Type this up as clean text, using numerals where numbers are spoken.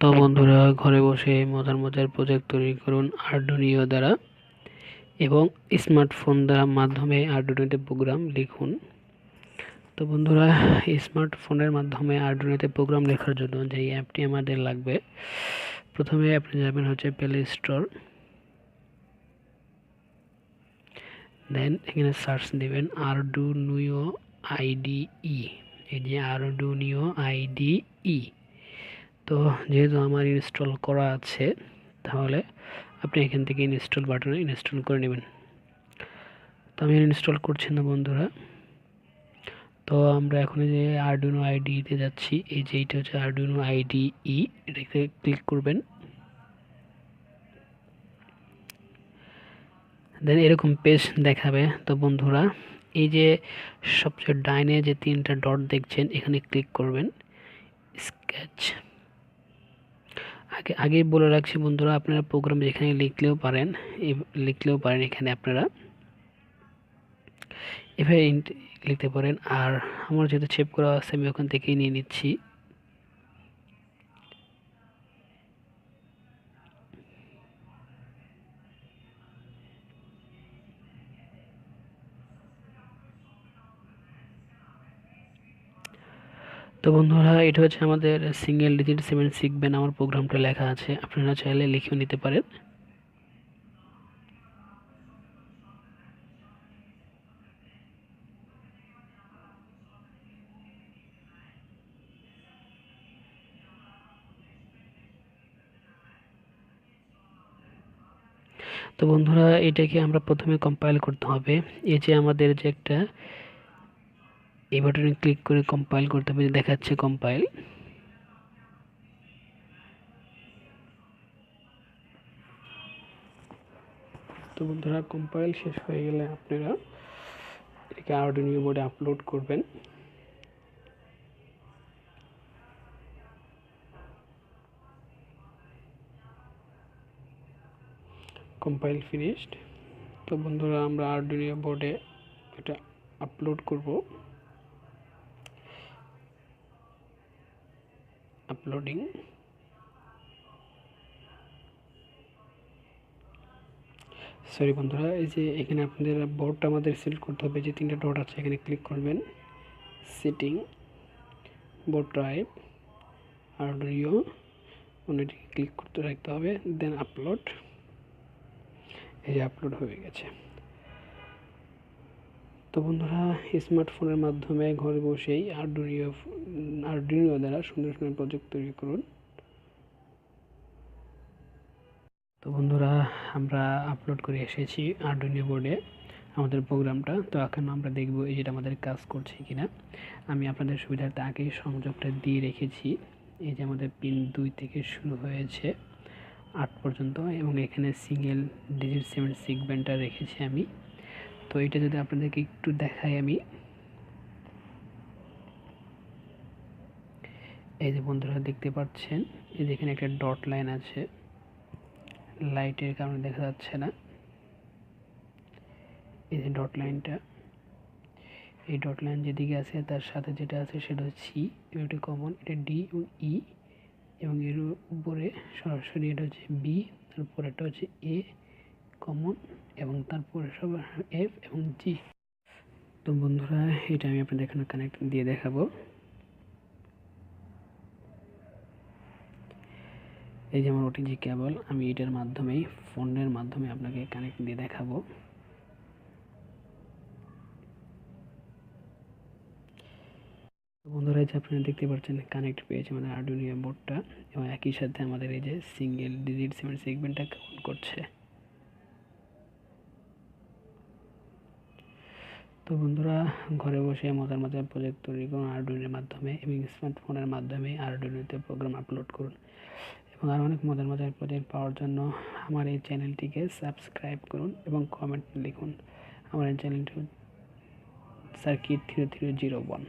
তো বন্ধুরা, ঘরে বসে মজার মজার প্রজেক্ট তৈরি করুন আর্ডুনিও দ্বারা এবং স্মার্টফোন দ্বারা মাধ্যমে আর্ডুনিওতে প্রোগ্রাম লিখুন। তো বন্ধুরা, স্মার্টফোনের মাধ্যমে আর্ডুনিওতে প্রোগ্রাম লেখার জন্য যে অ্যাপটি আমাদের লাগবে, প্রথমে আপনি যাবেন হচ্ছে প্লে স্টোর, দেন এখানে সার্চ দিবেন আর্ডুনিও আইডিই। এই যে আর্ডুনিও আইডিই, তো যেহেতু আমার ইনস্টল করা আছে, তাহলে আপনি এখান থেকে ইনস্টল বাটনে ইনস্টল করে নেবেন। তো আমি ইনস্টল করছি না বন্ধুরা। তো আমরা এখন যে আর্ডুইনো আইডিতে যাচ্ছি, এই যে এইটা হচ্ছে আর্ডুইনো আইডিই, এটাতে ক্লিক করবেন। দেন এরকম পেজ দেখাবে। তো বন্ধুরা, এই যে সবচেয়ে ডাইনে যে তিনটা ডট দেখছেন, এখানে ক্লিক করবেন। স্কেচ আগেই বলে রাখছি বন্ধুরা, আপনারা প্রোগ্রাম যেখানে লিখলেও পারেন এখানে আপনারা এভাবে লিখতে পারেন। আর আমার যেহেতু সেভ করা আছে, আমি ওখান থেকেই নিয়ে নিচ্ছি। তো বন্ধুরা, এটা হচ্ছে আমাদের সিঙ্গেল ডিজিট 7segment আমার প্রোগ্রামটা লেখা আছে, আপনারা চাইলে লিখেও নিতে পারেন। তো বন্ধুরা, এটাকে আমরা প্রথমে কম্পাইল করতে হবে। এই যে আমাদের যে একটা এই বাটনে ক্লিক করে কম্পাইল করতে হবে, দেখাচ্ছে কম্পাইল। তো বন্ধুরা, কম্পাইল শেষ হয়ে গেলে আপনারা এটাকে আর্ডুইনো বোর্ডে আপলোড করবেন। Compile finished. তো বন্ধুরা, আমরা আর্ডুইনো বোর্ডে এটা আপলোড করব। আপলোডিং। সরি বন্ধুরা, এই যে এখানে আপনাদের বোর্ডটা আমাদের সিলেক্ট করতে হবে। যে তিনটা ডট আছে, এখানে ক্লিক করবেন। সেটিং, বোর্ড টাইপ, আর্ডুইনো, অন্যটিকে ক্লিক করতে রাখতে হবে। Then upload. এই যে আপলোড হয়ে গেছে। তো বন্ধুরা, স্মার্টফোনের মাধ্যমে ঘরে বসেই আর্ডুইনো দ্বারা সুন্দর সুন্দর প্রজেক্ট তৈরি করুন। তো বন্ধুরা, আমরা আপলোড করে এসেছি আর্ডুইনো বোর্ডে আমাদের প্রোগ্রামটা। তো এখন আমরা দেখব এই যেটা আমাদের কাজ করছে কিনা। আমি আপনাদের সুবিধার্থে আগেই সংযোগটা দিয়ে রেখেছি। এই যে আমাদের পিন 2 থেকে শুরু হয়েছে 8 পর্যন্ত, এবং এখানে সিঙ্গেল ডিজিট 7segmentটা রেখেছি আমি। তো এটা যদি আপনাদেরকে একটু দেখাই, আমি এই যে বন্ধুরা দেখতে পাচ্ছেন, এই যে এখানে একটা ডট লাইন আছে, লাইটের কারণে দেখা যাচ্ছে না। এই যে ডট লাইনটা, এই ডট লাইন যেদিকে আছে তার সাথে যেটা আছে সেটা হচ্ছে সি, এবং এটা কমন, এটা ডি এবং ই, এবং এর উপরে সরাসরি এটা হচ্ছে বি, তারপর এটা হচ্ছে এ কমন, এবং তারপরে সব এফ এবং জি। তো বন্ধুরা, এটা আমি আপনাদের এখানে কানেক্ট দিয়ে দেখাবো। এই যে আমার ওটিজি কেবল, আমি এটার মাধ্যমেই ফোনের মাধ্যমে আপনাকে কানেক্ট দিয়ে দেখাবো। বন্ধুরা, এই যে আপনারা দেখতে পাচ্ছেন কানেক্ট পেয়েছে আমাদের আর্ডুইনো বোর্ডটা, এবং একই সাথে আমাদের এই যে সিঙ্গেল ডিজিট 7segmentটা কাউন্ট করছে। তো বন্ধুরা, ঘরে বসে মজার মজার প্রজেক্ট তৈরি করুন আর্ডুইনোর মাধ্যমে, এবং স্মার্টফোনের মাধ্যমে আর্ডুইনোতে প্রোগ্রাম আপলোড করুন। এবং আরও অনেক মজার মজার প্রজেক্ট পাওয়ার জন্য আমার এই চ্যানেলটিকে সাবস্ক্রাইব করুন এবং কমেন্ট লিখুন। আমার এই চ্যানেলটি সার্কিট 3301।